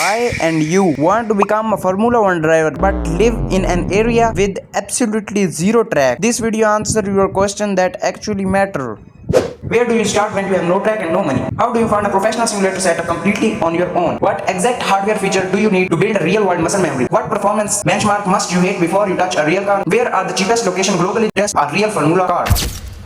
I and you want to become a Formula 1 driver but live in an area with absolutely zero track. This video answers your question that actually matter. Where do you start when you have no track and no money? How do you find a professional simulator setup completely on your own? What exact hardware feature do you need to build a real world muscle memory? What performance benchmark must you hit before you touch a real car? Where are the cheapest location globally to test a real Formula car?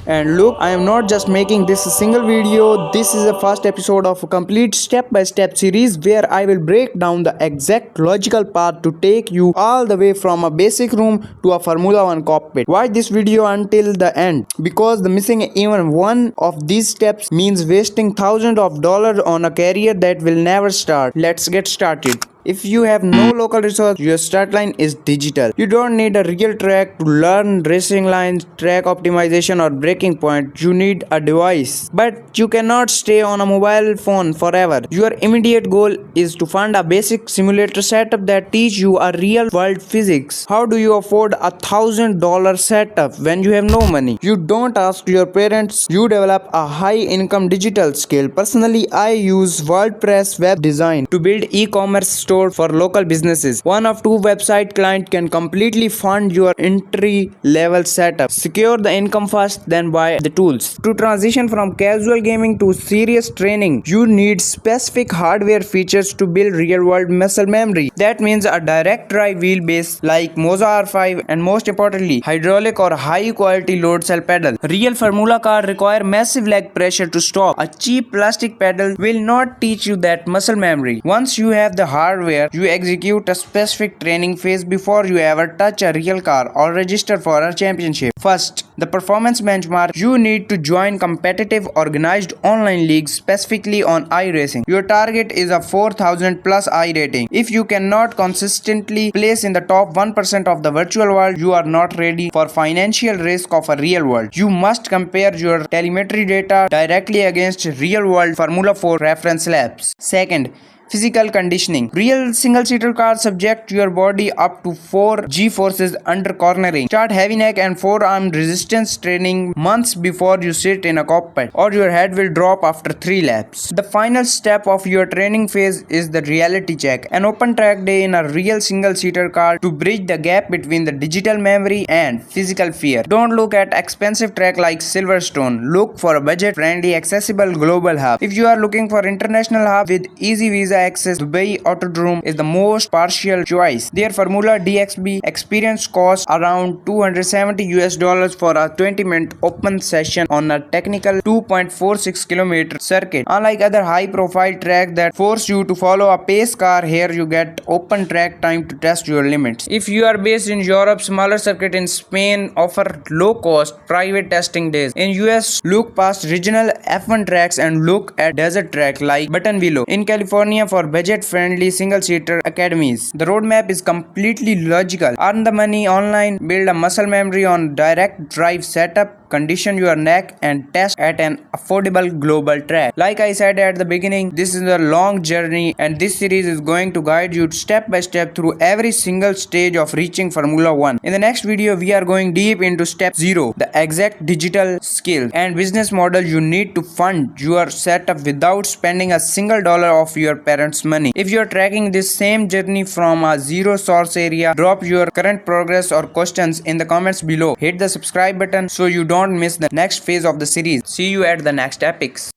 And look, I am not just making this a single video. This is the first episode of a complete step-by-step series where I will break down the exact logical path to take you all the way from a basic room to a Formula 1 cockpit. Watch this video until the end because the missing even one of these steps means wasting thousands of dollars on a career that will never start. Let's get started. If you have no local resource, your start line is digital. You don't need a real track to learn racing lines, track optimization or braking point. You need a device. But you cannot stay on a mobile phone forever. Your immediate goal is to find a basic simulator setup that teach you a real world physics. How do you afford $1,000 setup when you have no money? You don't ask your parents. You develop a high income digital skill. Personally, I use WordPress web design to build e-commerce store for local businesses. One of two website client can completely fund your entry level setup. Secure the income first, then buy the tools. To transition from casual gaming to serious training, you need specific hardware features to build real world muscle memory. That means a direct drive wheelbase like Moza R5 and most importantly hydraulic or high quality load cell pedal. Real Formula car require massive leg pressure to stop. A cheap plastic pedal will not teach you that muscle memory. Once you have the hardware, you execute a specific training phase before you ever touch a real car or register for a championship. First, the performance benchmark. You need to join competitive organized online leagues, specifically on iRacing. Your target is a 4000 plus I rating. If you cannot consistently place in the top 1% of the virtual world, you are not ready for financial risk of a real world. You must compare your telemetry data directly against real world Formula 4 reference laps. Second, physical conditioning. Real single-seater cars subject your body up to 4 G-forces under cornering. Start heavy neck and forearm resistance training months before you sit in a cockpit, or your head will drop after 3 laps. The final step of your training phase is the reality check, an open track day in a real single-seater car to bridge the gap between the digital memory and physical fear. Don't look at expensive track like Silverstone. Look for a budget-friendly, accessible global hub. If you are looking for international hub with easy visa access, Dubai Autodrome is the most partial choice. Their Formula DXB experience costs around $270 for a 20-minute open session on a technical 2.46 km circuit. Unlike other high-profile tracks that force you to follow a pace car, here you get open track time to test your limits. If you are based in Europe, smaller circuit in Spain offer low-cost private testing days. In US, look past regional F1 tracks and look at desert track like Buttonwillow. In California, for budget-friendly single-seater academies. The roadmap is completely logical. Earn the money online, build a muscle memory on direct drive setup, condition your neck and test at an affordable global track. Like I said at the beginning, this is a long journey and this series is going to guide you step by step through every single stage of reaching Formula 1. In the next video, we are going deep into step 0, the exact digital skill and business model you need to fund your setup without spending a single dollar of your parents' money. If you are tracking this same journey from a zero source area, drop your current progress or questions in the comments below. Hit the subscribe button so you don't miss the next phase of the series. See you at the next epics.